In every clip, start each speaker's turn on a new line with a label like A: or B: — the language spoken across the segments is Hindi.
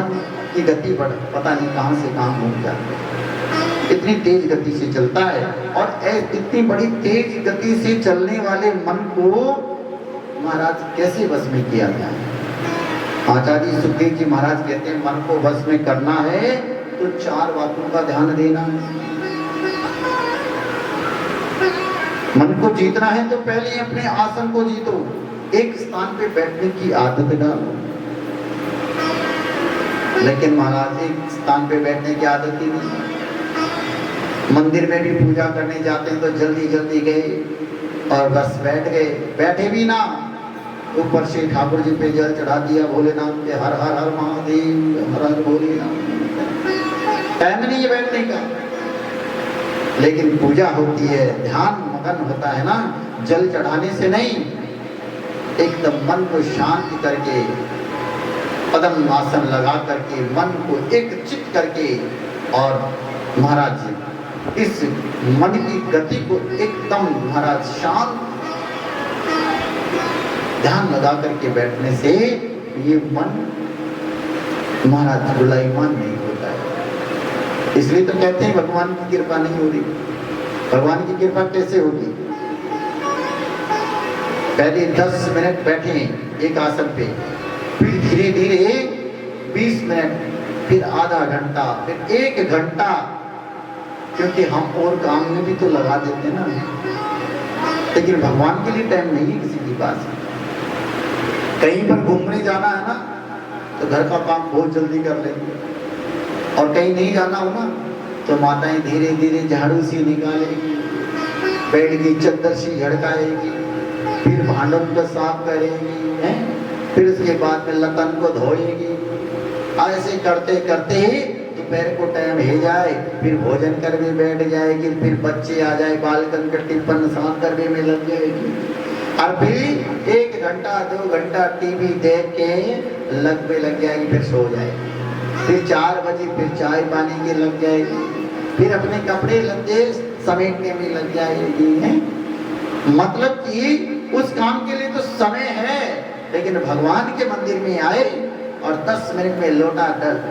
A: मन की गति पता नहीं कहां से कहां पहुंच जाती है, इतनी तेज गति से चलता है। और इतनी बड़ी तेज गति से चलने वाले मन को महाराज कैसे वश में किया जाए? आचार्य सुखदेव जी महाराज कहते हैं मन को वश में करना है तो 4 बातों का ध्यान देना है। मन को जीतना है तो पहले अपने आसन को जीतो, एक स्थान पे बैठने की आदत डालो। लेकिन महाराज एक स्थान पे बैठने की आदत ही नहीं। मंदिर में भी पूजा करने जाते हैं तो जल्दी जल्दी गए और बस बैठ गए, बैठे भी ना, ऊपर से ठाकुर जी पे जल चढ़ा दिया भोलेनाथ के, हर हर हर महादेव, हर हर भोलेनाथ। टाइम नहीं है बैठने का। लेकिन पूजा होती है, ध्यान मगन होता है ना, जल चढ़ाने से नहीं, एकदम मन को शांत करके, पद्म आसन लगा करके, मन को एक चित्त करके, और महाराज इस मन की गति को एकदम महाराज शांत ध्यान लगा करके बैठने से ये मन महाराज गुलाईमान नहीं होता है। इसलिए तो कहते हैं भगवान की कृपा नहीं हो रही। भगवान की कृपा कैसे होगी? पहले 10 मिनट बैठे एक आसन पे, फिर धीरे धीरे 20 मिनट, फिर आधा घंटा, फिर 1 घंटा, क्योंकि हम और काम में भी तो लगा देते ना। लेकिन भगवान के लिए टाइम नहीं है किसी के पास। कहीं पर घूमने जाना है ना तो घर का काम बहुत जल्दी कर लेंगे, और कहीं नहीं जाना हो ना तो माताएं धीरे धीरे झाड़ू सी निकालेगी, बेड की चद्दर सी झड़काएगी, फिर भांडों को साफ करेगी, हैं? फिर उसके बाद में लतन को धोएगी। ऐसे करते करते ही दोपहर को टाइम हो जाए, फिर भोजन करने बैठ जाएगी, फिर बच्चे आ जाए, बालकन का टिफिन साफ करने में लग जाएगी, और फिर 1 घंटा 2 घंटा टीवी देख के लग जाएगी, फिर सो जाएगी। फिर 4 बजे फिर चाय पानी के लग जाएगी, फिर अपने कपड़े लत्ते समेटने में लग जाएगी, है? मतलब कि उस काम के लिए तो समय है, लेकिन भगवान के मंदिर में आए और 10 मिनट में लोटा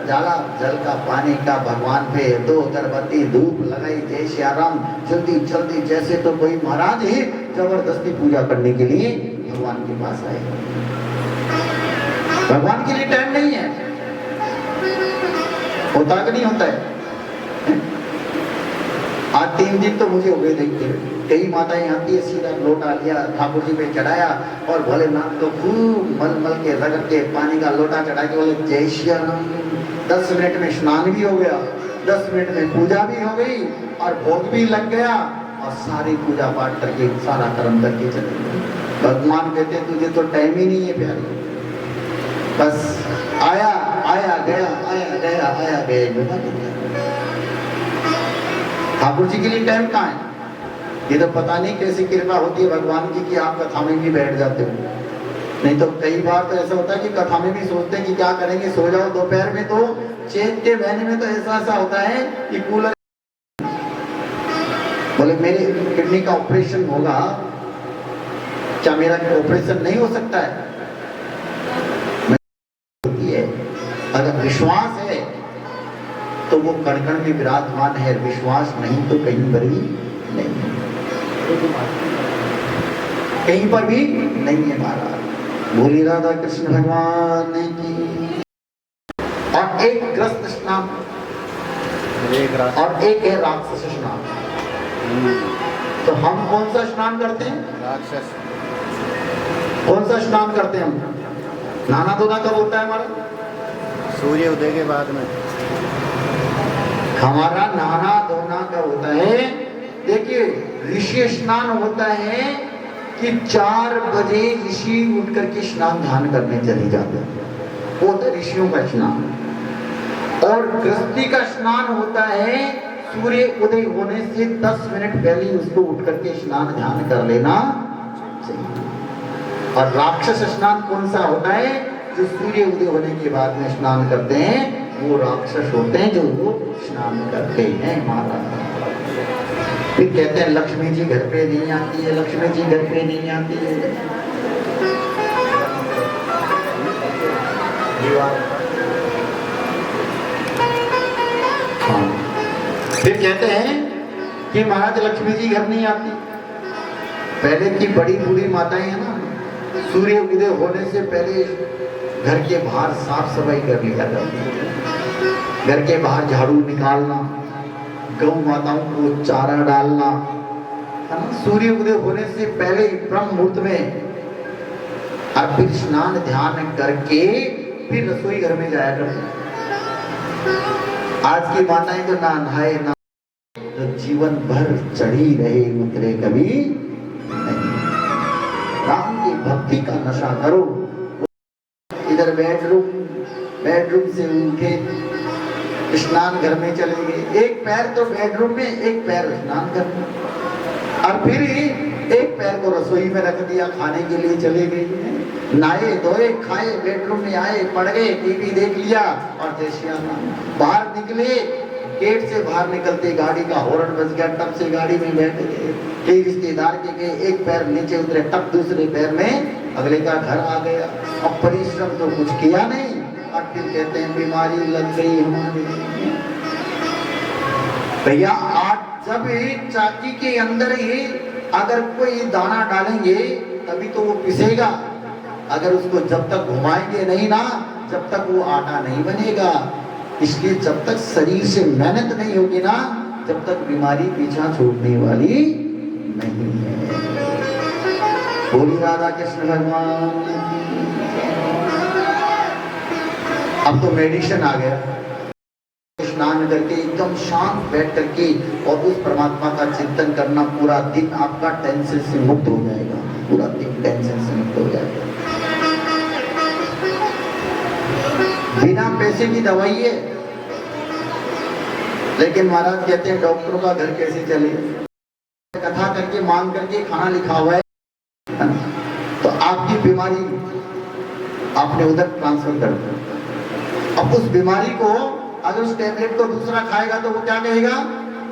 A: डाला जल का, पानी का, भगवान पे 2 अगरबत्ती धूप लगाई, जय श्री राम, जल्दी जल्दी, जैसे तो कोई महाराज ही जबरदस्ती पूजा करने के लिए भगवान के पास आए। भगवान के लिए टाइम नहीं है, होता कि नहीं होता है? आज 3 दिन तो मुझे हो गए देखते हुए, कई माताएं आती है, सीधा लोटा लिया ठाकुर जी पे चढ़ाया, और भोलेनाथ को खूब मल मल के रगड़ के पानी का लोटा चढ़ा के बोले जय श्री राम। 10 मिनट में स्नान भी हो गया, 10 मिनट में पूजा भी हो गई, और भोग भी लग गया, और सारी पूजा पाठ करके सारा कर्म करके चले गए। भगवान कहते तुझे तो टाइम ही नहीं है प्यारी, बस आया आया गया, आया गया, आया गया। ठाकुर जी के लिए टाइम कहाँ है? ये तो पता नहीं कैसी कृपा होती है भगवान की कि आप कथा में भी बैठ जाते हो। नहीं तो कई बार तो ऐसा होता है कि कथा में भी सोचते हैं कि क्या करेंगे, सो जाओ। दोपहर में तो चैत के महीने में तो ऐसा होता है कि कूलर, बोले मेरे किडनी का ऑपरेशन होगा, क्या मेरा ऑपरेशन नहीं हो सकता है? होती है। अगर विश्वास है तो वो कण कण में विराजमान है, विश्वास नहीं तो कहीं पर भी नहीं, कहीं पर भी नहीं है महाराज। बोली राधा कृष्ण भगवान की। और एक ग्रस्त स्नान और एक है राक्षस स्नान। तो हम कौन सा स्नान करते हैं? राक्षस। कौन सा स्नान करते हैं हम? नहाना धोना कब होता है हमारा?
B: सूर्य उदय के बाद में।
A: हमारा नहाना धोना कब होता है? देखिए ऋषि स्नान होता है कि 4 बजे ऋषि उठ करके स्नान ध्यान करने चले जाते हैं, वो होता है ऋषियों का स्नान। और गृहस्थी का स्नान होता है सूर्य उदय होने से 10 मिनट पहले उसको उठ करके स्नान ध्यान कर लेना चाहिए। और राक्षस स्नान कौन सा होता है? जो सूर्य उदय होने के बाद में स्नान करते हैं, वो राक्षस होते हैं जो वो स्नान करते हैं महाराज। फिर कहते हैं लक्ष्मी जी घर पे नहीं आती है, लक्ष्मी जी घर पे नहीं आती है। फिर कहते हैं कि महाराज लक्ष्मी जी घर नहीं आती। पहले की बड़ी बूढ़ी माताएं हैं ना, सूर्य उदय होने से पहले घर के बाहर साफ सफाई कर लिया करती। घर के बाहर झाड़ू निकालना, गौ माताओं को चारा डालना, है ना, सूर्य उदय होने से पहले ब्रह्म मुहूर्त में, और फिर स्नान ध्यान करके फिर रसोई घर में जाया करते। आज की माताएं तो ना नहाए ना, तो जीवन भर चढ़ी रहे उतरे कभी नहीं। राम की भक्ति का नशा करो। इधर बेडरूम से उठे स्नान घर में चले गए, एक पैर तो बेडरूम में, एक पैर स्नान घर में, और फिर एक पैर को रसोई में रख दिया, खाने के लिए चले गए। नहाए धोए खाए, बेडरूम में आए, पड़ गए, टीवी देख लिया, और जैसे बाहर निकले, गेट से बाहर निकलते गाड़ी का हॉर्न बज गया, तब से गाड़ी में बैठ गए, कई रिश्तेदार के गए, एक पैर नीचे उतरे, तब दूसरे पैर में अगले का घर आ गया। अब परिश्रम तो कुछ किया नहीं, और फिर कहते हैं बीमारी लग गई हमारी। भैया आज जब चाकी के अंदर ही अगर कोई दाना डालेंगे तभी तो वो पिसेगा, अगर उसको जब तक घुमाएंगे नहीं ना, जब तक वो आटा नहीं बनेगा। इसलिए जब तक शरीर से मेहनत नहीं होगी ना, जब तक बीमारी पीछा छोड़ने वाली नहीं है। बोली राधा कृष्ण भगवान। अब तो मेडिसिन आ गया, स्नान करके एकदम शांत बैठ करके और उस परमात्मा का चिंतन करना, पूरा दिन आपका टेंशन से मुक्त हो जाएगा, पूरा दिन टेंशन से मुक्त हो जाएगा। बिना पैसे की दवाई है, लेकिन महाराज कहते हैं डॉक्टरों का घर कैसे चले, कथा करके मांग करके खाना लिखा हुआ है, तो आपकी बीमारी आपने उधर ट्रांसफर कर दी। अब उस बीमारी को अगर उस टैबलेट को दूसरा खाएगा तो वो क्या कहेगा,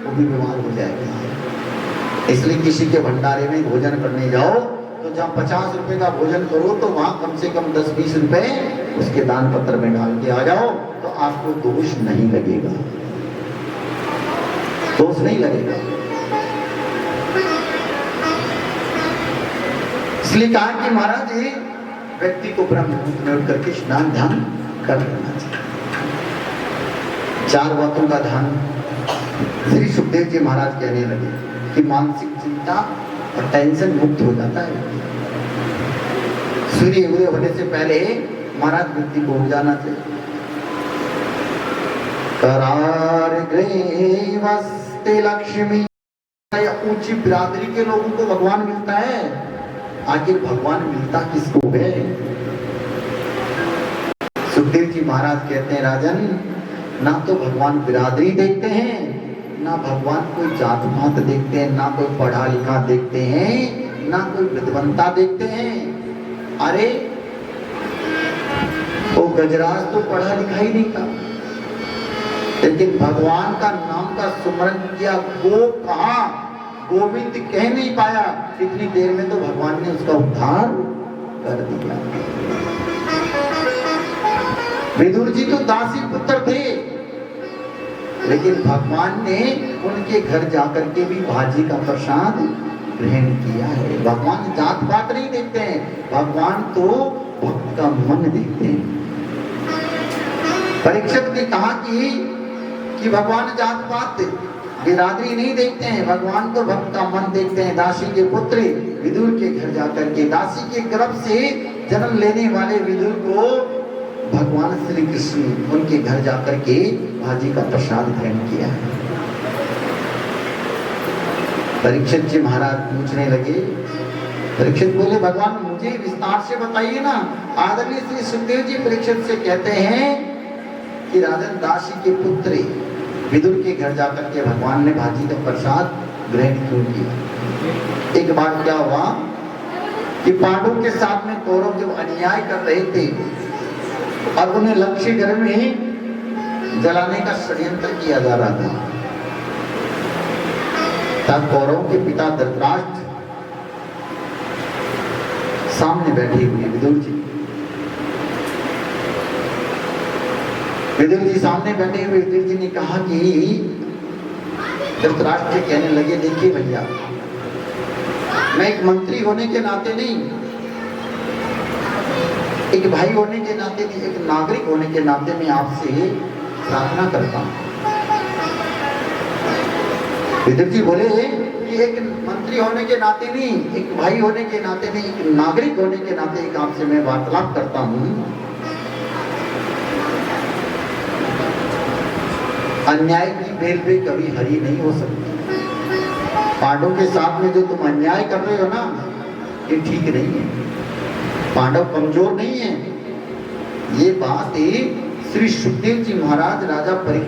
A: वो भी बीमार हो जाएगा। इसलिए किसी के भंडारे में भोजन करने जाओ तो जहाँ 50 रुपए का भोजन करो तो वहां कम से कम 10-20 रुपए उसके दान पत्र में डाल के आ जाओ, तो आपको दोष नहीं लगेगा, दोष नहीं लगेगा। इसलिए कहा कि महाराज ये व्यक्ति को ब्रह्म मुहूर्त में उठ करके स्नान ध्यान कर लेना चाहिए। 4 बातों का ध्यान श्री सुखदेव जी महाराज कहने लगे कि मानसिक चिंता और टेंशन मुक्त हो जाता है। सूर्य उदय होने से पहले महाराज व्यक्ति को उठ जाना चाहिए। करार ग्रीवस्ते लक्ष्मी, ऊंची बिरादरी के लोगों को भगवान मिलता है, आखिर भगवान मिलता किसको है? सुखदेव जी महाराज कहते हैं राजन, ना तो भगवान बिरादरी देखते हैं, ना भगवान कोई जात पात देखते हैं, ना कोई पढ़ा लिखा देखते हैं, ना कोई विद्वंता देखते हैं। अरे वो गजराज तो पढ़ा लिखा ही नहीं था, लेकिन भगवान का नाम का सुमरन किया, गो कहा, गोविंद कह नहीं पाया, इतनी देर में तो भगवान ने उसका उद्धार कर दिया। विदुर जी तो दासी पुत्र थे, लेकिन भगवान ने उनके घर जाकर के भी भाजी का प्रसाद ग्रहण किया है। भगवान जात पात नहीं देखते हैं, भगवान तो भक्त का मन देखते हैं। परीक्षित ने कहा कि भगवान जात पात बिरादरी नहीं देखते हैं, भगवान तो भक्त का मन देखते हैं। दासी के पुत्र विदुर के घर जाकर के, दासी के गर्भ से जन्म लेने वाले विदुर को भगवान श्री कृष्ण उनके घर जाकर के भाजी का प्रसाद ग्रहण किया है। परीक्षित जी महाराज पूछने लगे, परीक्षित बोले भगवान मुझे विस्तार से बताइए ना। आदरणीय श्री सुखदेव जी परीक्षित से कहते हैं कि राजन, दासी के पुत्र विदुर के घर जाकर के भगवान ने भाजी का प्रसाद ग्रहण क्यों किया? एक बार क्या हुआ कि पांडवों के साथ में कौरव जब अन्याय कर रहे थे और उन्हें लक्ष्य घर में जलाने का षड्यंत्र किया जा रहा था, तब कौरवों के पिता धृतराष्ट्र सामने बैठे हुए विदुर जी, विदुर जी सामने बैठे हुए विदुर जी ने कहा कि धृतराष्ट्र जी कहने लगे, देखिए भैया, मैं एक मंत्री होने के नाते नहीं, एक भाई होने के नाते नहीं, एक नागरिक होने के नाते मैं आपसे प्रार्थना करता हूं। विदुर जी बोले कि एक मंत्री होने के नाते नहीं, एक भाई होने के नाते नहीं, एक नागरिक होने के नाते एक आपसे मैं वार्तालाप करता हूं। अन्याय की बेल पे कभी हरी नहीं हो सकती। पांडव के साथ में जो तुम अन्याय कर रहे हो ना, ये ठीक नहीं है। पांडव कमजोर नहीं है। ये बात ही श्री सुखदेव जी महाराज राजा परीक्षित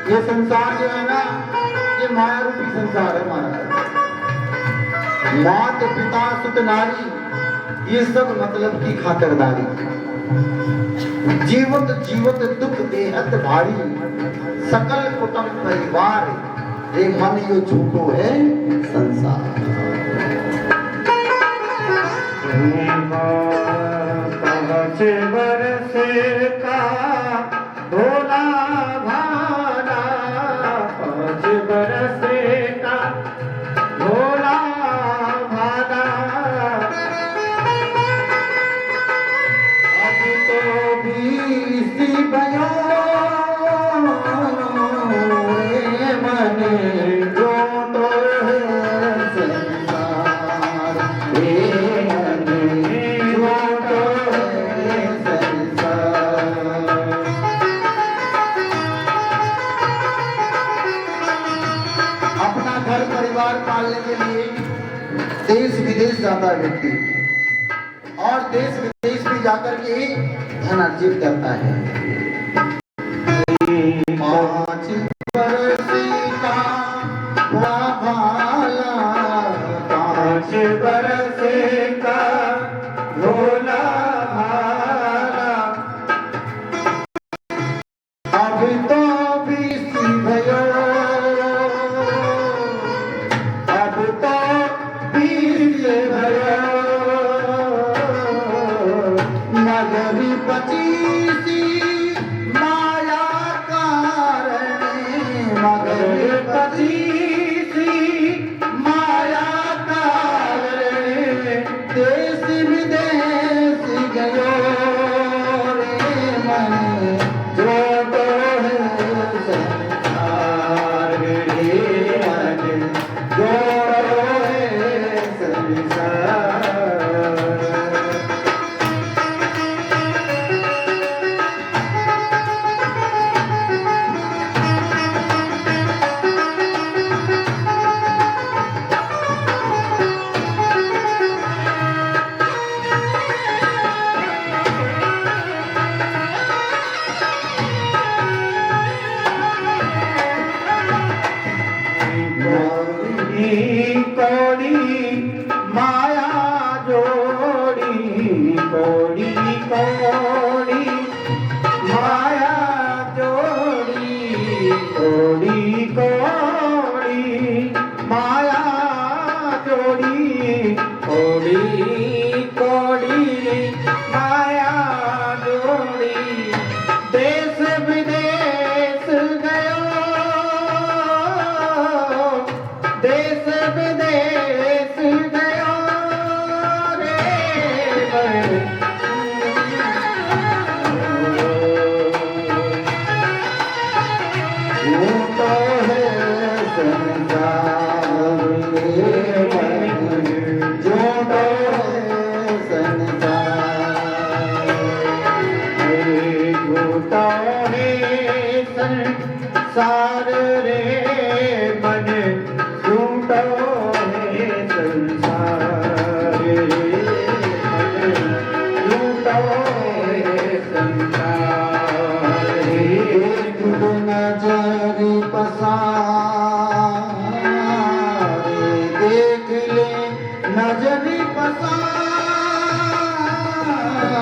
A: ये संसार जो है ना, ये माया रूपी संसार है हमारा। मात पिता सुत नारी, ये सब मतलब की खातरदारी। जीवत जीवत दुख देहत भारी, सकल कुटुंब परिवार, ये मन यो झूठो है संसार।
C: पाँच बरस का भोला भाला, 5 बरस का भोला भाला,
A: अब तो 20 भयो मन जो तो है संसार, घर परिवार पालने के लिए देश विदेश जाता है व्यक्ति, और देश विदेश में जाकर के धन अर्जित करता है। 5 बरस का भाला,
C: 5 बरस का भोला भाला,
A: अब तो 20 भयो, नगरी 25 माया कारण, नगरी 25 माया कारण, देश विदेश गयो रे मन जो तो है संसार, रे मन जो है संसार।
C: कोड़ी माया जोड़ी, कोड़ी कोड़ी माया जोड़ी, कोड़ी कोड़ी माया जोड़ी, कोड़ी कोड़ी माया जोड़ी, देश विदेश गयो, देश विदेश गयो रे मन।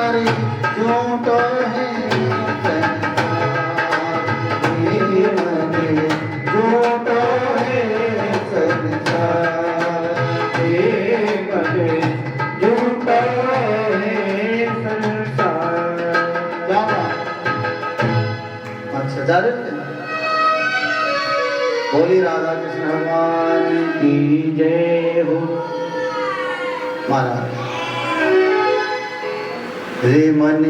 A: संसार झूठो है संसार, ये मन झूठो है संसार,
C: ये मन झूठो है संसार।
A: क्या बात? अच्छा जा रहे थे? बोली राधा कृष्ण भगवान
C: की जय हो।
A: महाराज रे मन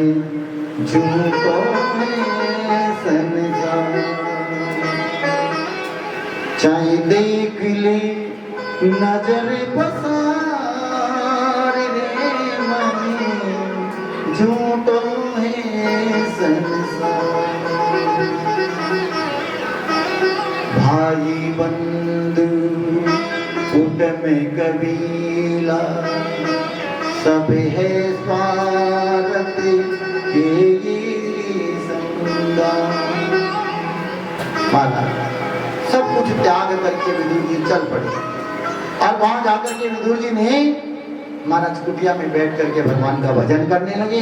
A: झूठो है संसार, चाहे देख ले नजर पसार, रे मन झूठो है संसार, भाई बंधु फुट में कबीला, सब है स्वार्थ के ये संगा। माना सब कुछ त्याग करके विदुर जी चल पड़े और वहां जाकर के विदुर जी ने महाराज कुटिया में बैठ करके भगवान का भजन करने लगे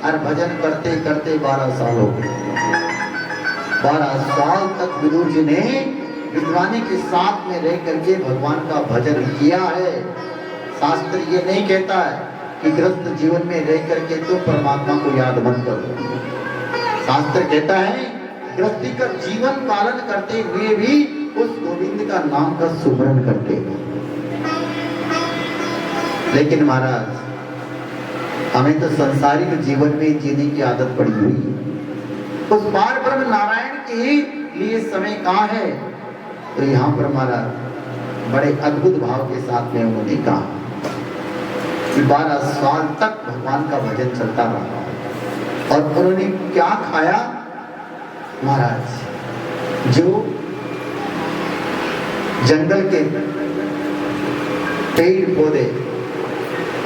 A: और भजन करते करते 12 साल हो गए। 12 साल तक विदुर जी ने विद्वानी के साथ में रह करके भगवान का भजन किया है। शास्त्र ये नहीं कहता है कि गृहस्थ जीवन में रह करके तो परमात्मा को याद मत करो। शास्त्र कहता है गृहस्थी का जीवन पालन करते हुए भी उस गोविंद का नाम का सुमरण करते हैं। लेकिन महाराज हमें तो संसारिक जीवन में जीने की आदत पड़ी हुई है। उस पार ब्रह्म नारायण के लिए समय कहाँ है? तो यहाँ पर महाराज बड़े अद्भुत भाव के साथ में उन्होंने कहा कि 12 साल तक भगवान का भजन चलता रहा और उन्होंने क्या खाया महाराज? जो जंगल के पेड़ पौधे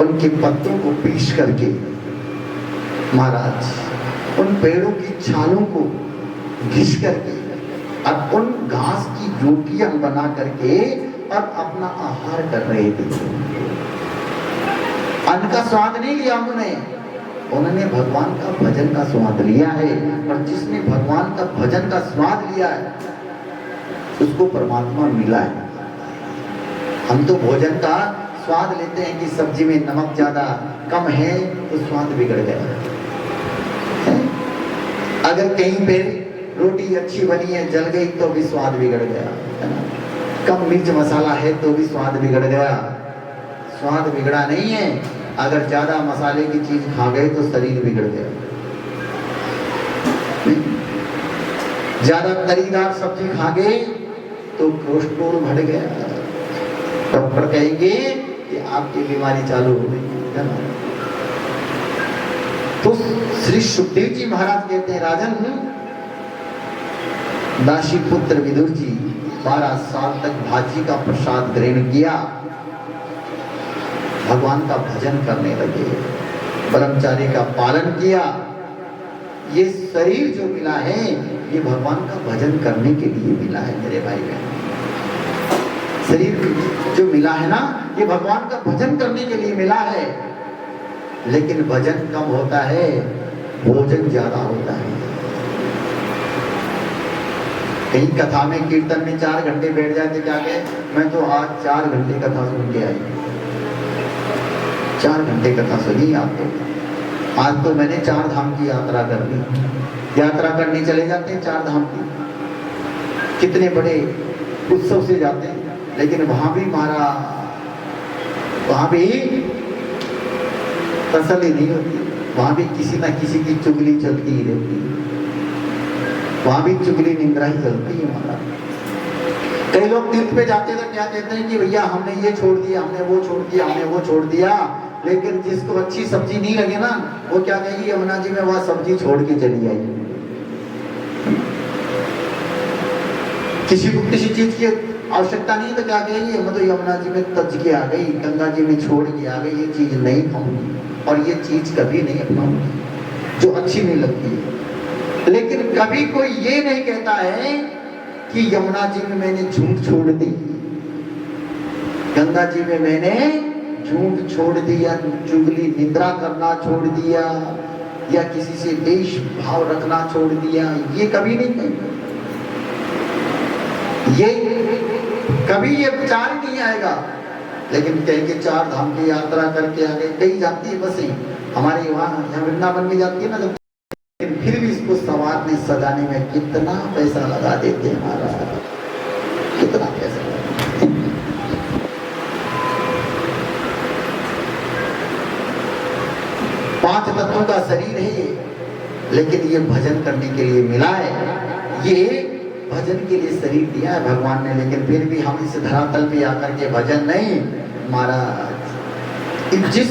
A: उनके पत्तों को पीस करके महाराज उन पेड़ों की छालों को घिस करके और उन घास की रोटियां बना करके और अपना आहार कर रहे थे। अन्न का स्वाद नहीं लिया उन्होंने भगवान का भजन का स्वाद लिया है। और जिसने भगवान का भजन का स्वाद लिया है उसको परमात्मा मिला है। हम तो भोजन का स्वाद लेते हैं कि सब्जी में नमक ज्यादा कम है तो स्वाद बिगड़ गया है। अगर कहीं पे रोटी अच्छी बनी है जल गई तो भी स्वाद बिगड़ गया है ना। कम मिर्च मसाला है तो भी स्वाद बिगड़ गया। स्वाद बिगड़ा नहीं है, अगर ज्यादा मसाले की चीज खा गए तो शरीर बिगड़ गया। ज्यादा तरीदार सब्जी खा गए तो कोलेस्ट्रॉल बढ़ गया। डॉक्टर कहेंगे कि आपकी बीमारी चालू हो गई है ना। तो श्री सुखदेव जी महाराज कहते हैं राजन दासी पुत्र विदुर जी 12 साल तक भाजी का प्रसाद ग्रहण किया, भगवान का भजन करने लगे, ब्रह्मचारी का पालन किया। ये शरीर जो मिला है ये भगवान का भजन करने के लिए मिला है मेरे भाई बहन। शरीर जो मिला है ना ये भगवान का भजन करने के लिए मिला है। लेकिन भजन कम होता है, भोजन ज्यादा होता है। कहीं कथा में कीर्तन में 4 घंटे बैठ जाते क्या कहे, मैं तो आज 4 घंटे कथा सुन के आई। 4 घंटे कथा सुनी आप तो। आज तो मैंने 4 धाम की यात्रा कर ली। यात्रा करने चले जाते हैं 4 धाम की, कितने बड़े उत्सव से जाते हैं। लेकिन वहां भी वहां भी तसल्ली नहीं होती, वहां भी किसी ना किसी की चुगली चलती ही रहती है। वहां भी चुगली निंद्रा ही चलती है हमारा। कई लोग तीर्थ पे जाते तो क्या कहते हैं कि भैया हमने ये छोड़ दिया, हमने वो छोड़ दिया, हमने वो छोड़ दिया। लेकिन जिसको अच्छी सब्जी नहीं लगे ना वो क्या कहेगी, यमुना जी में वह सब्जी छोड़ के चली आई। किसी को किसी चीज की आवश्यकता नहीं तो क्या कहेगी, मैं तो यमुना जी में तज के आ गई, गंगा जी में छोड़ के आ गई, ये चीज नहीं खाऊंगी और ये चीज कभी नहीं अपनाऊंगी जो अच्छी नहीं लगती है। लेकिन कभी कोई ये नहीं कहता है कि यमुना जी में मैंने झूठ छोड़ दी, गंगा जी में मैंने झूठ छोड़ दिया, चुगली निंदा करना छोड़ दिया, या किसी से देश भाव रखना छोड़ दिया, ये कभी नहीं कहेंगे। ये कभी ये विचार नहीं आएगा। लेकिन कहेंगे चार धाम की यात्रा करके आ गए, कहीं जाती है बसें हमारे यहाँ वृंदावन में जाती है ना, जब लेकिन फिर भी इसको संवारने सजाने में कितना पैसा लगा देते हैं महाराज, कितना पैसा। पांच तत्वों का शरीर है ये, लेकिन ये भजन करने के लिए मिला है, ये भजन के लिए शरीर दिया है भगवान ने। लेकिन फिर भी हम इस धरातल पे आकर के भजन नहीं, महाराज जिस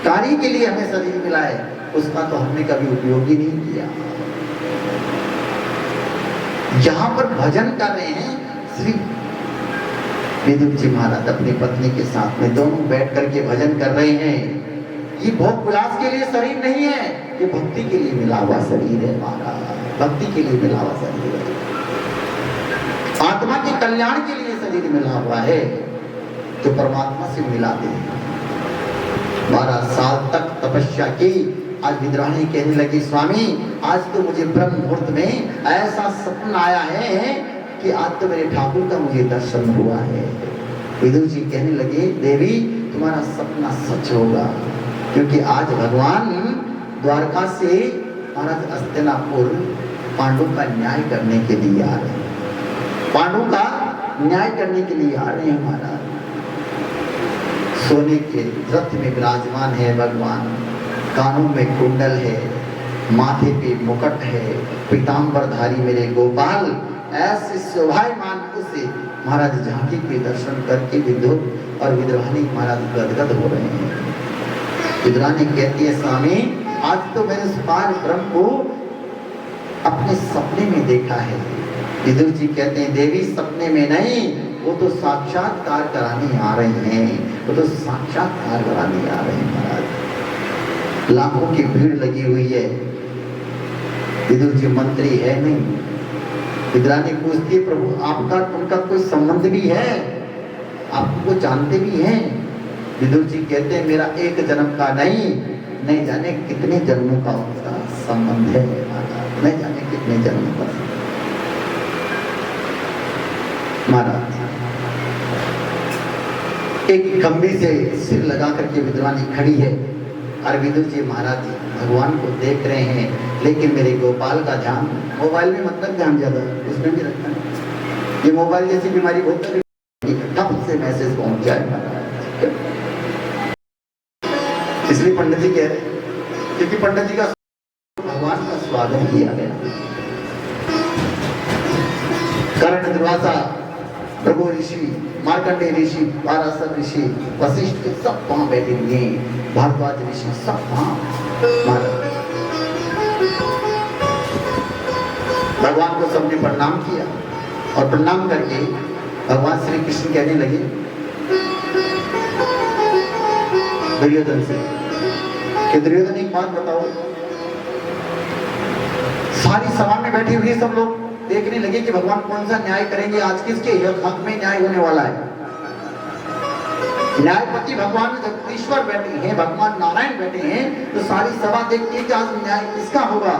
A: कार्य के लिए हमें शरीर मिला है उसका तो हमने कभी उपयोग ही नहीं किया। यहां पर भजन कर रहे हैं श्री विदुर जी महाराज अपनी पत्नी के साथ में, दोनों बैठ करके भजन कर रहे हैं। ये भोग विलास के लिए शरीर नहीं है, ये भक्ति के लिए मिला हुआ शरीर है महाराज, भक्ति के लिए मिला हुआ शरीर है, आत्मा के कल्याण के लिए शरीर मिला हुआ है, जो परमात्मा से मिलाते हैं। 12 साल तक तपस्या की, आज विद्राणी कहने लगी स्वामी आज तो मुझे ब्रह्म मुहूर्त में ऐसा सपना आया है कि आज तो मेरे ठाकुर का मुझे दर्शन हुआ है। विदुर जी कहने लगे देवी तुम्हारा सपना सच होगा, क्योंकि आज भगवान द्वारका से महाराज हस्तिनापुर पांडु का न्याय करने के लिए आ रहे हैं, पांडु का न्याय करने के लिए आ रहे हैं महाराज। सोने के रथ में विराजमान है भगवान, कानों में कुंडल है, माथे पे मुकुट है, पीतांबरधारी मेरे गोपाल, ऐसे शोभायमान से महाराज झांकी के दर्शन करके विदुर और विद्राणी महाराज गदगद हो रहे हैं। विद्राणी कहती है स्वामी आज तो मैंने उस पार ब्रह्म को अपने सपने में देखा है। विदुर जी कहते हैं देवी सपने में नहीं, वो तो साक्षात्कार कराने आ रहे हैं, वो तो साक्षात्कार कराने आ रहे हैं महाराज। लाखों की भीड़ लगी हुई है, विदुर जी मंत्री है नहीं। विद्राणी पूछती है प्रभु आपका उनका कोई संबंध भी है, आपको जानते भी हैं? विदुर जी कहते हैं मेरा एक जन्म का नहीं जाने कितने जन्मों का उनका संबंध है, नहीं जाने कितने जन्मों का महाराज। एक खंबे से सिर लगा करके विद्राणी खड़ी है और विदुर जी महाराज भगवान को देख रहे हैं, लेकिन मेरे गोपाल का ध्यान मोबाइल में मतलब ध्यान ज्यादा उसमें भी रखना है। ये मोबाइल जैसी बीमारी बहुत सारी ठप से मैसेज पहुंच जाए महाराज, इसलिए पंडित जी कह रहे हैं, क्योंकि पंडित जी का भगवान का स्वागत किया गया। कर्ण दुर्वासा प्रभु ऋषि मार्कंडेय ऋषि पाराशर ऋषि वशिष्ठ सब वहां बैठे हुए, भारद्वाज ऋषि सब वहां भगवान को सबने प्रणाम किया और प्रणाम करके भगवान श्री कृष्ण कहने लगे दुर्योधन से कि दुर्योधन एक बात बताओ, सारी सभा में बैठे हुए सब लोग देखने लगे कि भगवान कौन सा न्याय करेंगे, आज किसके हक में न्याय होने वाला है। न्यायपति भगवान जगदीश्वर बैठे हैं, भगवान नारायण बैठे हैं, तो सारी सभा देखती है कि आज न्याय किसका होगा,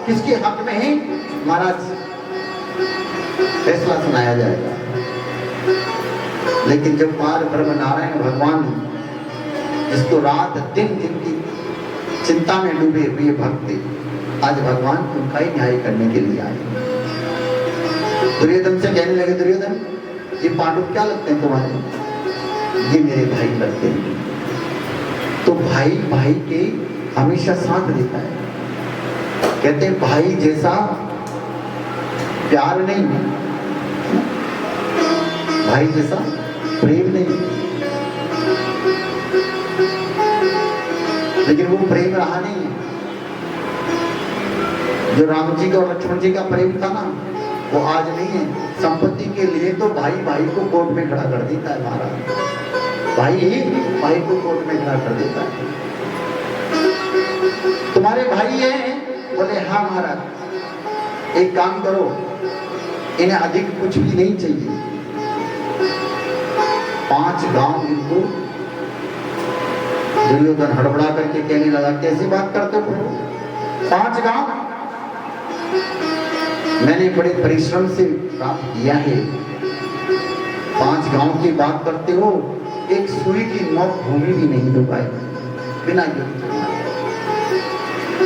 A: किसके हक में है महाराज फैसला सुनाया जाएगा। लेकिन जब पार ब्रह्म नारायण भगवान जिसको रात दिन जिनकी चिंता में डूबे हुए भक्त आज भगवान उनका ही न्याय करने के लिए आए। दुर्योधन से कहने लगे दुर्योधन ये पांडव क्या लगते हैं तुम्हारे? ये मेरे भाई लगते हैं। तो भाई भाई के हमेशा साथ देता है, कहते हैं भाई जैसा प्यार नहीं, भाई जैसा प्रेम नहीं। लेकिन वो प्रेम रहा नहीं है जो राम जी का और लक्ष्मण जी का प्रेम था ना, वो आज नहीं है। संपत्ति के लिए तो भाई भाई को कोर्ट में खड़ा कर देता है महाराज, भाई भाई को कोर्ट में खड़ा कर देता है। तुम्हारे भाई हैं? बोले हाँ महाराज। एक काम करो, इन्हें अधिक कुछ भी नहीं चाहिए, 5 गांव इनको दुर्योधन हड़बड़ा करके कहने लगा, कैसी बात करते हो प्रभु, 5 गांव मैंने बड़े परिश्रम से प्राप्त किया है, 5 गांव की बात करते हो, एक सुई की नोक भूमि भी नहीं दो पाए बिना युद्ध के।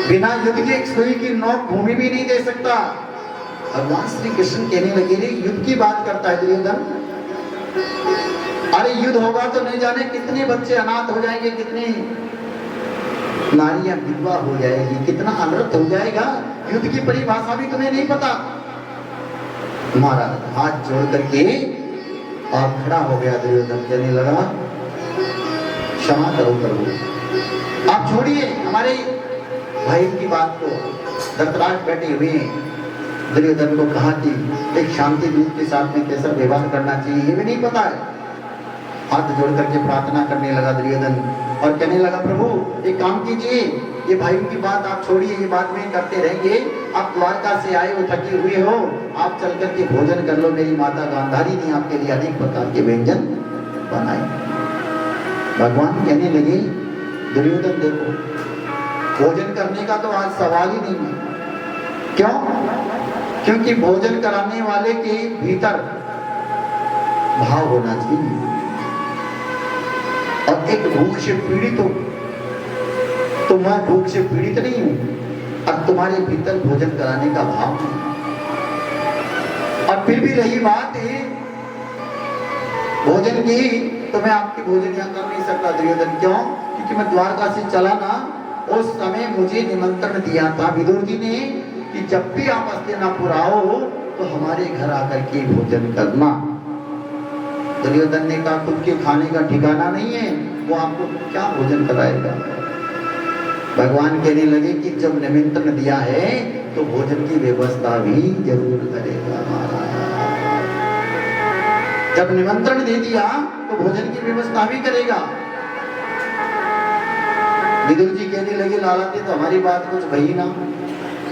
A: बिना युद्ध के एक सुई की नोक भूमि भी नहीं दे सकता। भगवान श्री कृष्ण कहने लगे, रे युद्ध की बात करता है दुर्योधन, अरे युद्ध होगा तो नहीं जाने कितने बच्चे अनाथ हो जाएंगे, कितनी नारियां विधवा हो जाएगी, कितना अनर्थ हो जाएगा, युद्ध की परिभाषा भी तुम्हें नहीं पता। महाराज हाथ जोड़ करके और खड़ा हो गया दुर्योधन, कहने लगा, क्षमा करो प्रभु, आप छोड़िए हमारे भाई की बात को। धृतराष्ट्र बैठे हुए दुर्योधन को कहा कि एक शांति दूत के साथ में कैसा व्यवहार करना चाहिए ये भी नहीं पता है। हाथ जोड़ करके प्रार्थना करने लगा दुर्योधन और कहने लगा, प्रभु एक काम कीजिए, ये भाइयों की बात आप छोड़िए, ये बात में करते रहेंगे, आप द्वारका से आए हो, थके हुए हो, आप चल करके भोजन कर लो, मेरी माता गांधारी ने आपके लिए अनेक प्रकार के व्यंजन बनाए। भगवान कहने लगे, दुर्योधन देखो, भोजन करने का तो आज सवाल ही नहीं है। क्यों? क्योंकि भोजन कराने वाले के भीतर भाव होना चाहिए, और एक भूख से पीड़ित हो तो मैं भूख से पीड़ित नहीं हूं, अब तुम्हारे भीतर भोजन कराने का भाव नहीं। और फिर भी रही बात है भोजन की, तो मैं आपके भोजन यहाँ कर नहीं सकता दुर्योधन। क्यों? क्योंकि मैं द्वारका से चला ना, उस समय मुझे निमंत्रण दिया था विदुर जी ने कि जब भी आप हस्तिनापुर आओ तो हमारे घर आकर के भोजन करना। दुर्योधन ने कहा, खुद के खाने का ठिकाना नहीं है, वो आपको क्या भोजन कराएगा। भगवान कहने लगे कि जब निमंत्रण दिया है तो भोजन की व्यवस्था भी जरूर करेगा। जब निमंत्रण दे दिया तो भोजन की व्यवस्था भी करेगा। विदुर जी कहने लगे, लाला जी तो हमारी बात कुछ भई ना,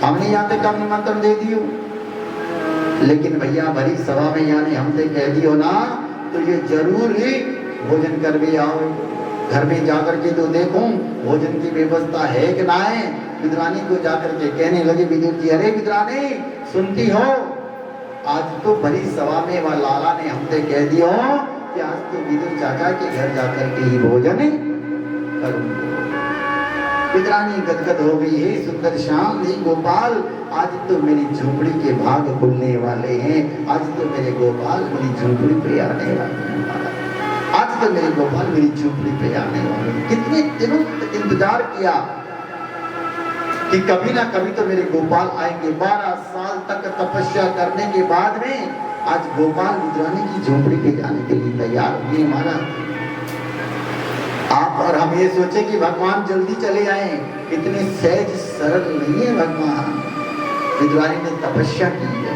A: हमने यहाँ तक कब निमंत्रण दे दियो, लेकिन भैया भरी सभा में यहाँ ने हमसे कह दियो ना, तो ये जरूर ही भोजन कर भी आओ। घर में जाकर के तो देखूं भोजन की व्यवस्था है कि ना है। विद्रानी को जाकर के कहने लगे विदुर जी, अरे विद्रानी सुनती हो, आज तो बड़ी सभा में वह लाला ने हमसे कह दिया कि आज तो विदुर चाचा के घर जाकर के ही भोजन करूंगा। विद्रानी गदगद हो गई, है सुंदर श्याम जी गोपाल, आज तो मेरी झोपड़ी के भाग खुलने वाले हैं, आज तो मेरे गोपाल मेरी झोपड़ी पे आने वाले हैं, आज तो मेरे गोपाल मेरी झोपड़ी पे आने वाले हैं। कितने दिनों तक इंतजार किया कि कभी ना कभी तो मेरे गोपाल आएंगे। 12 साल तक तपस्या करने के बाद में आज गोपाल विद्रानी की झोपड़ी पे जाने के लिए तैयार हुए। महाराज आप और हम ये सोचे कि भगवान जल्दी चले आए, इतने सहज सरल नहीं है भगवान। विद्वानी ने तपस्या की है,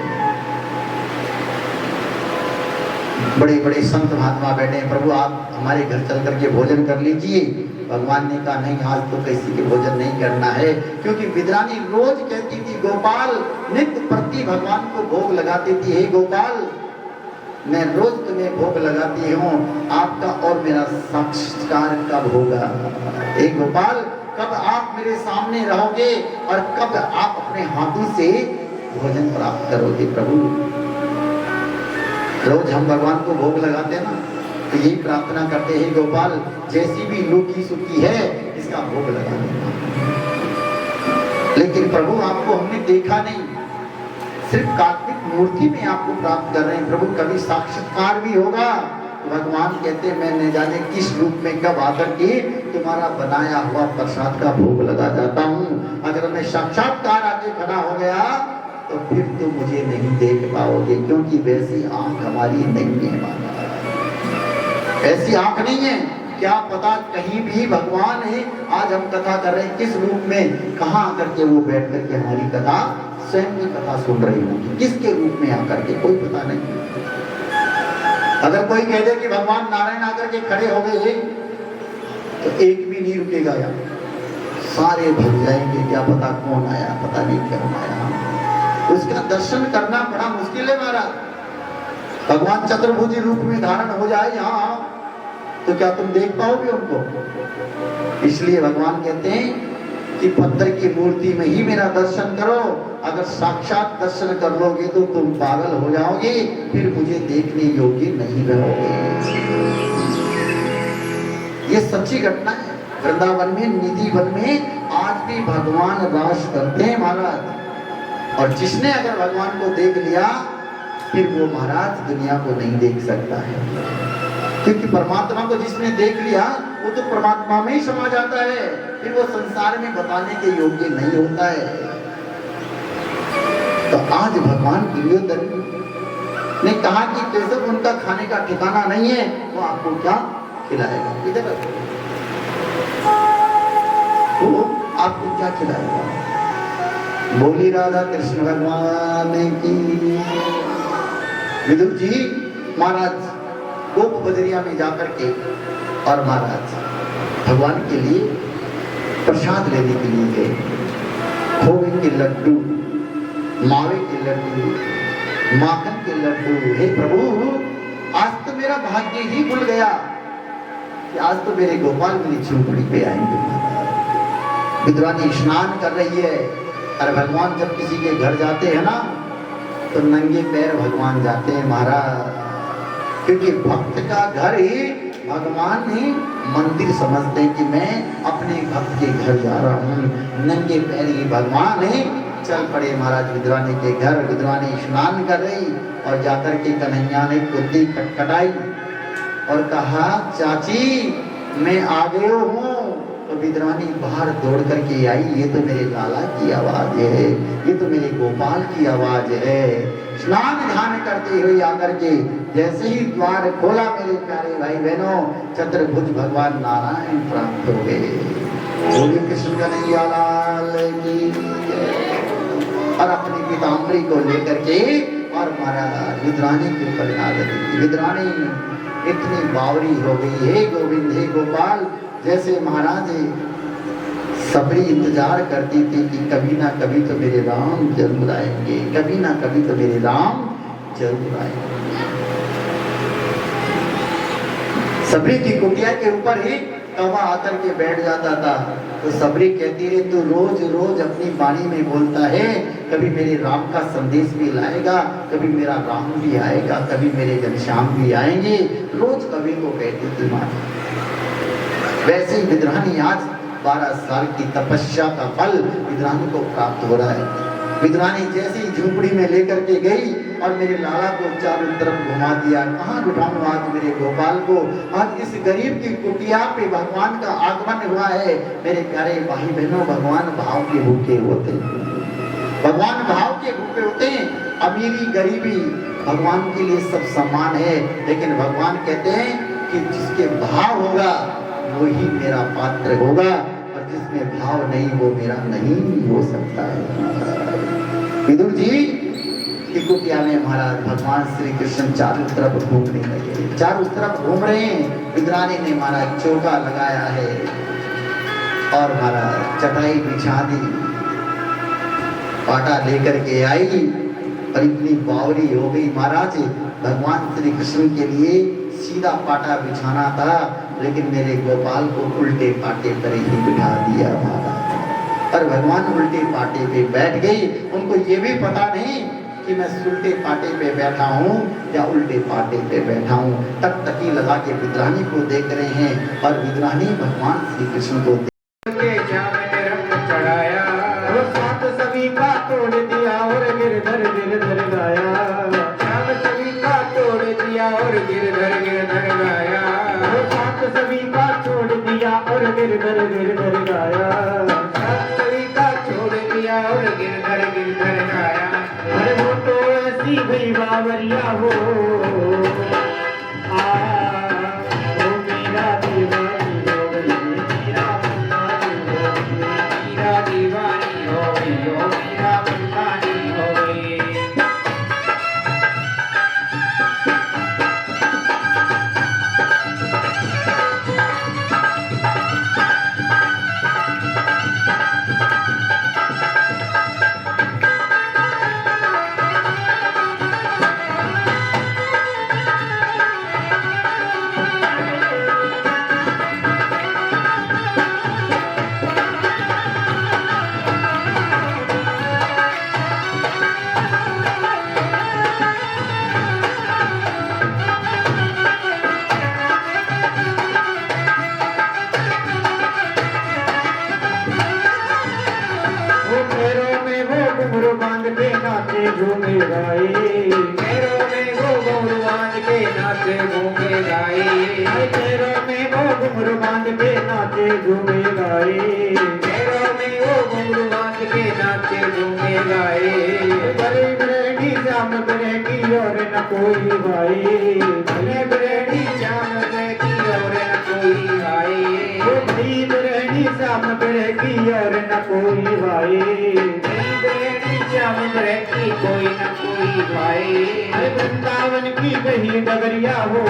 A: बड़े बड़े संत महात्मा बैठे हैं, प्रभु आप हमारे घर चल करके भोजन कर लीजिए। भगवान ने कहा नहीं, आज तो किसी के भोजन नहीं करना है, क्योंकि विद्रानी रोज कहती थी गोपाल, नित्य प्रति भगवान को भोग लगाती थी, हे गोपाल मैं रोज तुम्हें भोग लगाती हूँ, आपका और मेरा साक्षात्कार कब होगा। हे गोपाल कब आप मेरे सामने रहोगे और कब आप अपने हाथों से भोजन प्राप्त करोगे। प्रभु रोज हम भगवान को भोग लगाते ना, तो यही प्रार्थना करते हैं गोपाल जैसी भी लूकी सुखी है इसका भोग लगा देना। लेकिन प्रभु आपको हमने देखा नहीं, सिर्फ काल्पनिक मूर्ति में आपको प्राप्त कर रहे हैं। प्रभु कभी साक्षात्कार भी होगा तो भगवान कहते हैं मैं न जाने किस रूप में कब आकर के तुम्हारा बनाया हुआ प्रसाद का भोग लगा जाता हूँ। अगर मैं साक्षात्कार आके खड़ा हो गया तो फिर तो मुझे नहीं देख पाओगे, क्योंकि वैसी आंख हमारी नहीं है। ऐसी आंख नहीं है, क्या पता कहीं भी भगवान है। आज हम कथा कर रहे हैं, किस रूप में कहाँ आकर के वो बैठ करके हमारी कथा स्वयं की कथा सुन रही होगी, किसके रूप में आकर के कोई पता नहीं। अगर कोई कह दे कि भगवान नारायण आकर के खड़े हो गए तो एक भी नहीं रुकेगा यार, सारे भग जाएंगे, क्या पता कौन आया, पता नहीं क्यों आया। उसका दर्शन करना बड़ा मुश्किल है महाराज। भगवान चतुर्भुजी रूप में धारण हो जाए यहाँ तो क्या तुम देख पाओगे उनको? इसलिए भगवान कहते हैं कि पत्थर की मूर्ति में ही मेरा दर्शन करो। अगर साक्षात दर्शन कर लोगे तो तुम पागल हो जाओगे, फिर मुझे देखने योग्य नहीं रहोगे। ये सच्ची घटना है। वृंदावन में, निधि वन में आज भी भगवान राज करते हैं महाराज। और जिसने अगर भगवान को देख लिया फिर वो महाराज दुनिया को नहीं देख सकता है, क्योंकि परमात्मा को जिसने देख लिया वो तो परमात्मा में ही समा जाता है, फिर वो संसार में बताने के योग्य नहीं होता है। तो आज भगवान दुर्योधन ने कहा कि केशव उनका खाने का ठिकाना नहीं है, वो आपको क्या खिलाएगा? इधर वो आपको क्या खिलाएगा? बोली राधा कृष्ण भगवान की। विदुर जी महाराज गोप बदरिया में जाकर के और महाराज भगवान के लिए प्रसाद लेने के लिए गए। खोए के लड्डू, मावे के लड्डू, माखन के लड्डू। हे प्रभु, आज तो मेरा भाग्य ही भूल गया कि आज तो मेरे गोपाल मेरी झोपड़ी पे आएंगे। विद्वानी स्नान कर रही है और भगवान जब किसी के घर जाते हैं ना तो नंगे पैर भगवान जाते हैं महाराज, क्योंकि भक्त का घर ही भगवान ही मंदिर समझते हैं कि मैं अपने भक्त के घर जा रहा हूँ। नंगे पैर ही भगवान ही चल पड़े महाराज विद्वानी के घर। विद्वानी स्नान कर रही और जाकर के कन्हैया ने कुत्ती खटखटाई और कहा, चाची मैं आ गयो हूँ। तो विद्वानी बाहर दौड़ करके आई, ये तो मेरे लाला की आवाज है, ये तो मेरे गोपाल की आवाज है। स्नान ध्यान करते हुए आकर के जैसे ही द्वार खोला मेरे प्यारे भाई बहनों, चतुर्भुज भगवान नारायण प्राप्त हो गए। बोलिए कृष्ण कन्हैया लाल की। और अपनी पीताम्बरी को लेकर के और महाराज विद्रानी के ऊपर नागरिक। विद्रानी इतनी बावरी हो गई, हे गोविंद हे गोपाल, जैसे महाराज सबरी इंतजार करती थी कि कभी ना कभी तो मेरे राम जरूर आएंगे, कभी ना कभी तो मेरे राम जरूर आएंगे। सबरी की कुटिया के ऊपर ही कौवा आकर के बैठ जाता था। तो सबरी कहती रही, तू रोज रोज अपनी वाणी में बोलता है, कभी मेरे राम का संदेश भी लाएगा, कभी मेरा राम भी आएगा, कभी मेरे घनश्याम भी आएंगे। रोज कवि को कहती थी माँ। वैसे ही विद्रानी आज 12 साल की तपस्या का फल विद्रानी को प्राप्त हो रहा है। विद्रानी जैसे ही झोपड़ी में लेकर के गई और मेरे लाला को चारों तरफ घुमा दिया। कहाँ बिठाऊं आज मेरे गोपाल को? आज इस गरीब की कुटिया पे भगवान का आगमन हुआ है। मेरे प्यारे भाई बहनों, भगवान भाव के भूखे होते हैं, भगवान भाव के भूखे होते हैं। अमीरी गरीबी भगवान के लिए सब समान है, लेकिन भगवान कहते हैं कि जिसके भाव होगा वही मेरा पात्र होगा, और जिसमें भाव नहीं वो मेरा नहीं हो सकता है। विदुर जी की कुटिया में महाराज भगवान श्री कृष्ण चारों तरफ घूमने लगे, चारों तरफ घूम रहे हैं। विद्रानी ने महाराज चौका लगाया है और महाराज चटाई बिछा दी, पाटा लेकर के आई और इतनी बावरी हो गई महाराज। भगवान श्री कृष्ण के लिए सीधा पाटा बिछाना था, लेकिन मेरे गोपाल को उल्टे पाटे पर ही बिठा दिया महाराज। और भगवान उल्टे पाटे पे बैठ गई। उनको ये भी पता नहीं कि मैं उल्टे पाटे पे बैठा हूँ या उल्टे पाटे पे बैठा हूँ। टकटकी लगा के विद्रानी को देख रहे हैं और विद्रानी भगवान श्री कृष्ण को
C: चढ़ाया, वो साथ सभी का तोड़ दिया और गिरधर गिरधर गाया। साथ सभी का तोड़ दिया और गिरधर गिरधर गाया। वो साथ सभी का छोड़ दिया और गिरधर गिरधर गाया। साथ सभी का छोड़ दिया और गिरधर गिरधर गाया। अरे वो तो ऐसी भई बावरिया हो, वो मेरा दीवानी हो गई, मेरा दीवानी हो गई, ओ मेरा बंदानी हो गई। झूमे गाए, पैरों में वो घुंघरू बांध के नाचे झूमे गाए, पैरों में वो घुंघरू बांध के नाचे झूमे गाए, पैरों में वो घुंघरू बांध के नाचे झूमे गाए। गरीब रेडी श्याम करेगी और न कोई भाई, गरीब रेडी श्याम करेगी और न कोई भाई, गरीब रेडी श्याम करेगी और न कोई भाई, गरीब रेडी श्याम करेगी कोई न कोई भाई। वृंदावन की कही डगरिया हो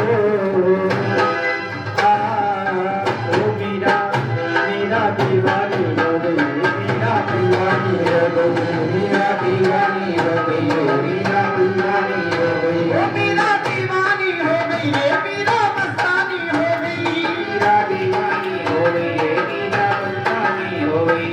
C: मीरा, मीरा दीवानी हो गई, मीरा दीवानी हो गई, मीरा दीवानी हो गई, मीरा दीवानी हो गई, मीरा दीवानी हो गई रे, मीरा मस्तानी हो गई, मीरा दीवानी हो गई रे, मीरा मस्तानी हो गई।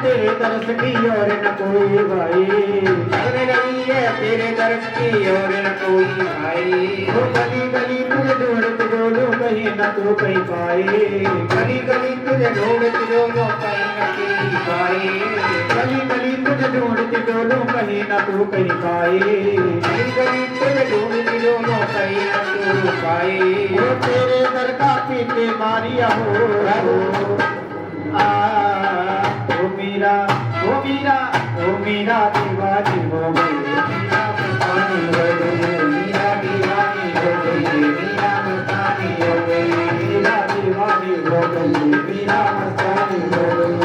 C: तेरे दर्श की और न कोई भाई, लगने लगी है तेरे दर्श की और न कोई भाई। वो गली गली तुझे ढूंढत डोलो कहीं न तू कहीं पाए, गली गली तुझे ढूंढत डोलो कहीं न कहीं पाए, गली गली तुझे ढूंढत डोलो कहीं न तू कहीं पाए, गली गली तुझे ढूंढत डोलो कहीं न तू पाए। वो तेरे दर का पीते मारिया हो ओ मीरा, ओ मीरा, ओ मीरा दीवानी हो गई, मीरा मस्तानी हो गई, मीरा दीवानी हो गई, मीरा मस्तानी हो गई, मीरा दीवानी हो गई, मीरा मस्तानी हो गई, मीरा दीवानी हो गई, मीरा मस्तानी हो गई।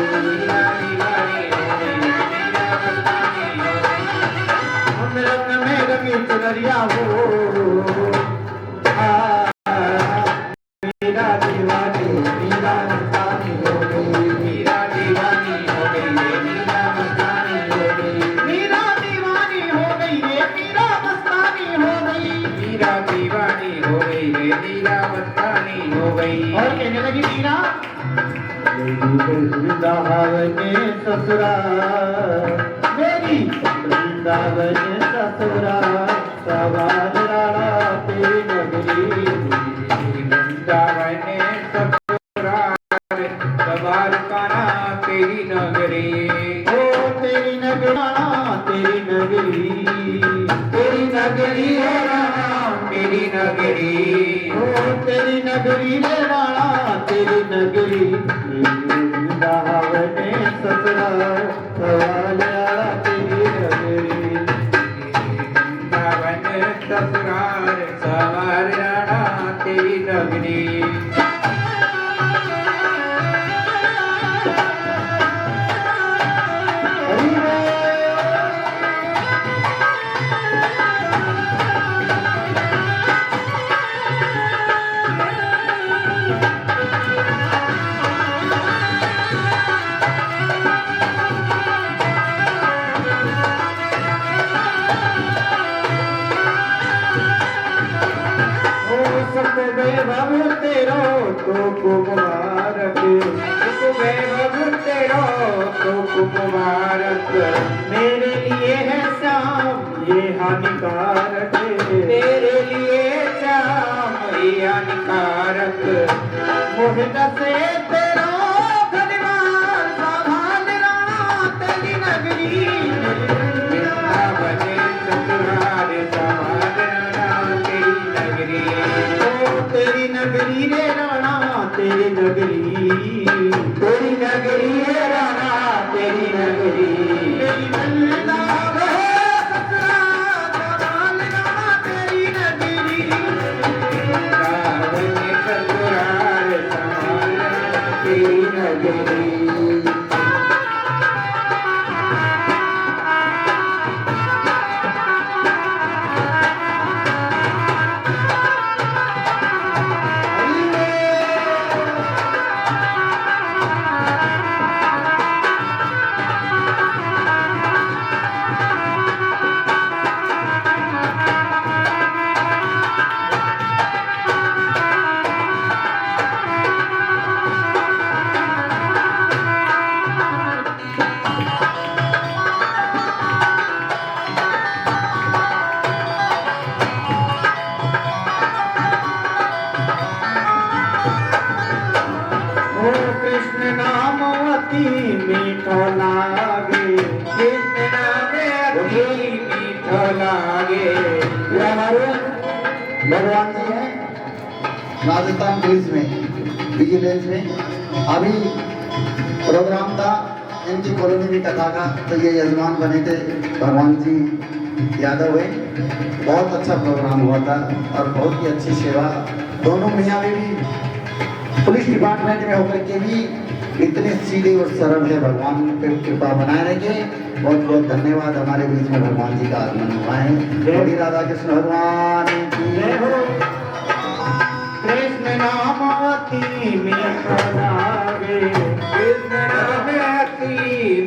C: हम रंग में रंगी चुनरिया हो मीरा दीवानी, मीरा मस्तानी हो गई, मीरा दीवानी हो गई, मीरा मस्तानी हो गई, मीरा दीवानी हो गई रे, मीरा मस्तानी हो गई, मीरा दीवानी हो गई रे, मीरा मस्तानी हो गई। और कहने लगी मीरा, वृंदावन ससुरा मेरी, वृंदावन ससुरा सवार राणा तेरी नगरी, वृंदावन ससुरा सवार काना तेरी नगरी, ओ तेरी नगरी, तेरी नगरी, तेरी नगरी है राणा तेरी नगरी, ओ तेरी नगरी है राणा तेरी नगरी, वृंदावन ससुरा सवार राणा तेरी नगरी, वृंदावन ससुरा सवार राणा तेरी नगरी। वैभव तेरो तो मुबारक, वैभव तेरो तो मुबारक, मेरे लिए है शाम ये हानिकारक, मेरे लिए शाम ये हानिकारक, मोहित से तेरा धन्यवाद संभाल राणा तेरी नगरी, वृंदावन ससुराल संभाल राणा तेरी नगरी, तेरी नगरी रे राणा तेरी नगरी, तेरी नगरी रे राणा तेरी नगरी, तेरी वृंदावन ससुराल संभाल राणा कृष्ण नाम अति मीठो लागे।
A: ये हमारे भगवान जी हैं राजस्थान पुलिस में विजिलेंस में। अभी प्रोग्राम था इनकी कॉलोनी में कथा का, तो ये यजमान बने थे भगवान जी यादव है। बहुत अच्छा प्रोग्राम हुआ था और बहुत ही अच्छी सेवा। दोनों मियाँ भी पुलिस डिपार्टमेंट में होकर के भी इतने सीधे और सरल है। भगवान पे कृपा बनाए रखे। बहुत बहुत धन्यवाद। हमारे बीच में भगवान जी का आगमन हुआ है। बोलिए राधा कृष्ण भगवान की
C: जय हो। कृष्ण नाम अति मीठो लागे, कृष्ण नाम अति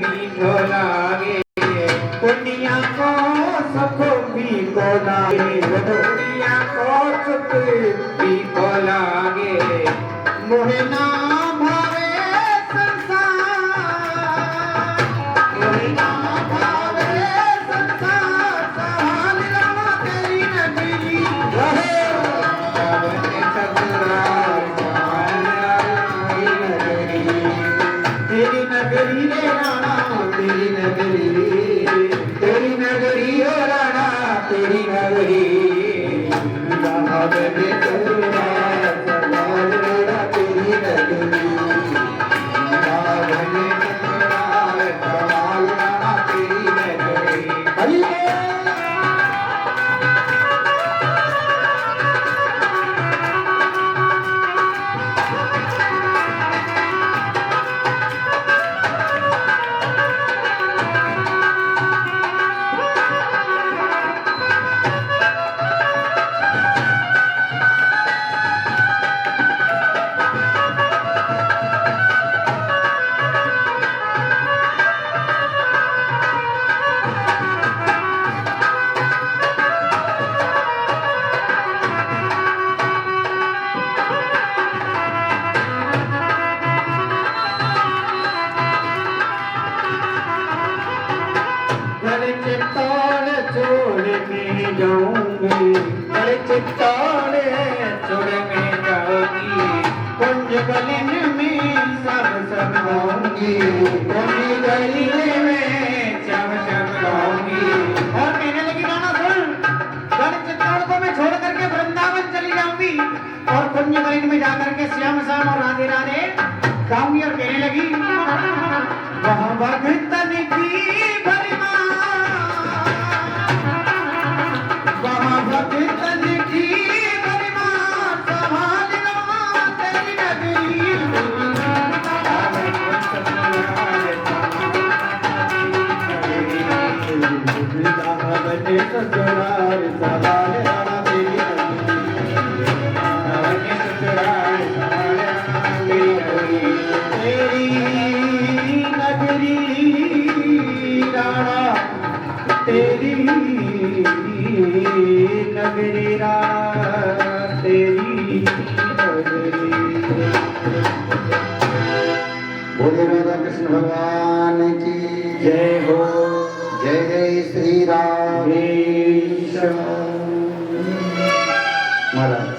C: मीठो लागे। पुण्या को सुख भी को लागे, पुण्या को सुख भी को लागे। मोहे ना भावे संसार, मोहे ना भावे संसार। सहाल रामा तेरी नगरी रहे, सावन ससुराल सहाल रामा तेरी नगरी रे राणा, तेरी नगरी, तेरी नगरी ओ राणा, तेरी नगरी। सावन ससुराल सहाल रामा तेरी नगरी, सावन ससुराल सहाल रामा तेरी नगरी। हरि चित्तौड़ छोड़ के जाऊंगी, बड़े चित्तौड़ छोड़ के जाऊंगी। कुंज गलिन में सब सब गाऊंगी, कुंज गलिन में सब सब गाऊंगी। और कहने लगी गाना सुन, बड़े चित्तौड़ को मैं छोड़ करके वृंदावन चली जाऊंगी और कुंज गलिन में जाकर के श्याम श्याम और राधे राधे गाऊंगी। और कहने लगी वहाँ भगतन की भरमा, भगतन की गरिमा, संभाल रामा तेरी नगरी। सावन ससुराल सहाल रामा तेरी नगरी, सावन ससुराल सहाल रामा तेरी नगरी। तेरी नगरी राणा, तेरी नगरी राणा, तेरी नगरी।
A: बोले राधा कृष्ण भगवान की
C: जय हो।
A: जय जय श्री राम। महाराज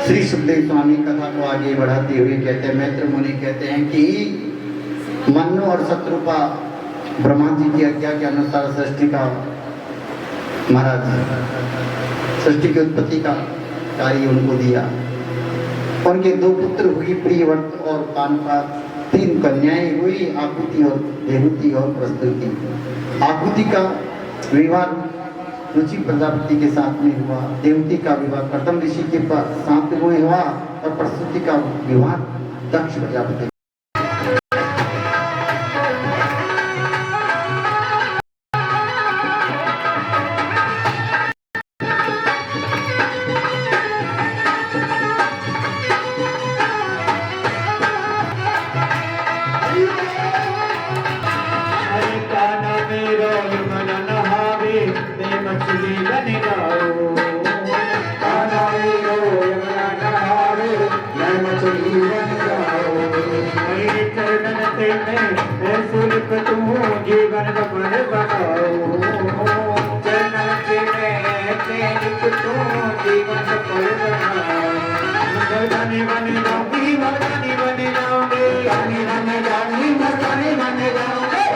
A: श्री सुखदेव स्वामी कथा को आगे बढ़ाते हुए कहते हैं, मैत्र मुनि कहते हैं कि मनु और शत्रुपा ब्रह्मा जी की आज्ञा के अनुसार सृष्टि का महाराज सृष्टि की उत्पत्ति का कार्य उनको दिया। उनके दो पुत्र हुई, प्रियव्रत और कानपा। 3 कन्याएं हुई, आकुति और देवहूति और प्रस्तुति। आकुति का विवाह रुचि प्रजापति के साथ में हुआ, देवहूति का विवाह कर्दम ऋषि के साथ में हुआ और प्रस्तुति का विवाह दक्ष प्रजापति।
C: मछली बन जाओ, काना रो यमुना नहावे, मैं मछली बन जाओ। मेरे चरणन ते मैं सुलिप तू जीवन सफल बनाओ। चरणन ते मैं लिप तू जीवन सफल बनाओ। मर्दानी बन जाऊंगी, मर्दानी बन जाऊंगी, मर्दानी बन जाऊंगी, मर्दानी बन जाऊंगी।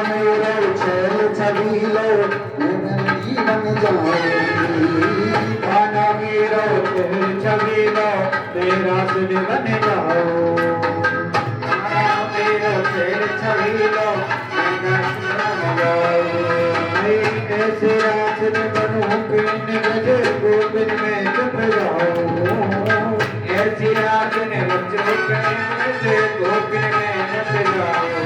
A: मेरे छल छबीलो नंदी बन जाऊंगी
C: खाना मेरो तेरे छबीलो तेरा सुन बन जाओ खाना मेरो तेरे छबीलो तेरा सुन बन जाओ ऐसे रात में बनूं बिन गजे गोबिन में चुप जाऊं ऐसी रात में बच्चों के गजे गोबिन में नच जाऊं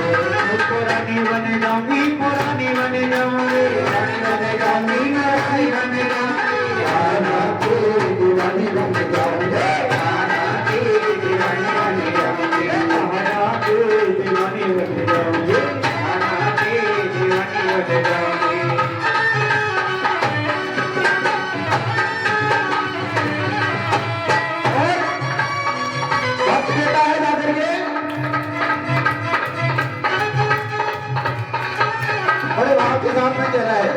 C: पुरानी बन जाऊंगी पुरानी बन जाऊंगी पुरानी बन जाऊंगी पुरानी बन जाऊंगी
A: आना के दीवानी बन जाऊंगी
C: आना की दीवानी बन जाऊंगी आना की दीवानी बन जाऊंगी आना की दीवानी बन जाऊंगी
A: वक्त देता है ना करके बड़े भाव के साथ में कह रहा है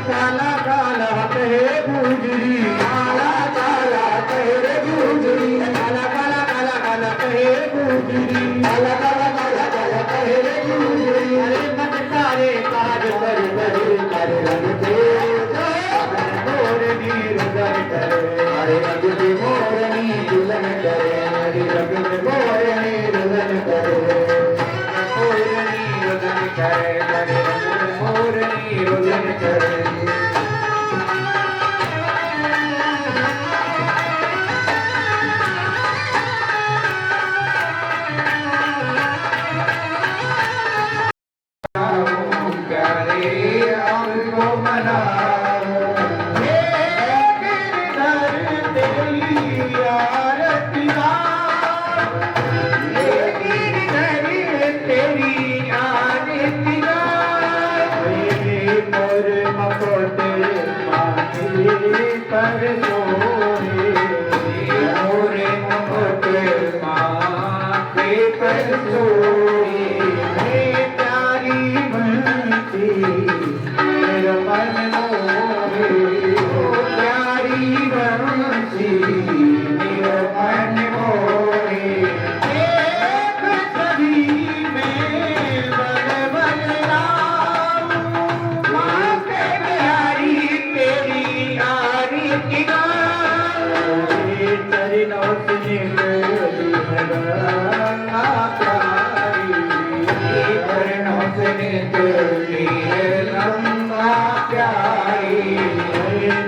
C: काला काला कहे गुजरी काला काला कहे गुजरी काला काला काला काला कहे गुजरी
A: काला काला काला काला कहे रे गुजरी
C: अरे मन सारे काज कर कर रंग दे मोर नीर दर करे
A: अरे रंग दे मोरनी दुल्हन करे
C: हरि रंग दे मोर नीर दर करे मोर नीर दर करे हरि रंग दे मोर नीर दर करे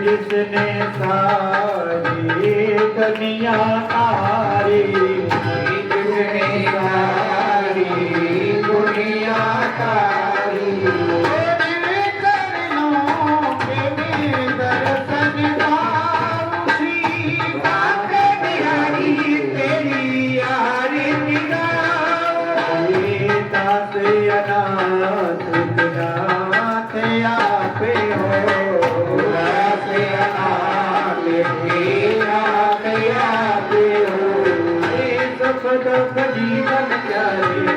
C: जिसने सारी दुनिया तारी जिसने सारी दुनिया तारी जीवन प्यारे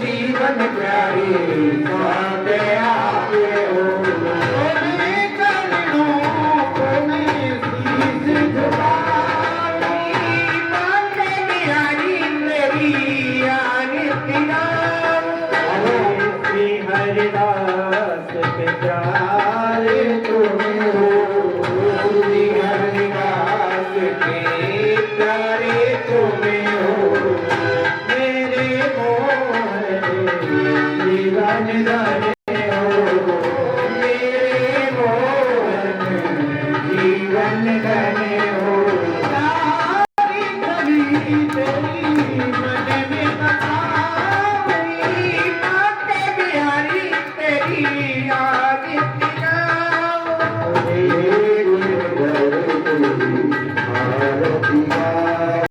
C: जीवन प्यारे हरिदास के प्यारे तुम्हें हो हरिदास के प्यारे तुम्हें हो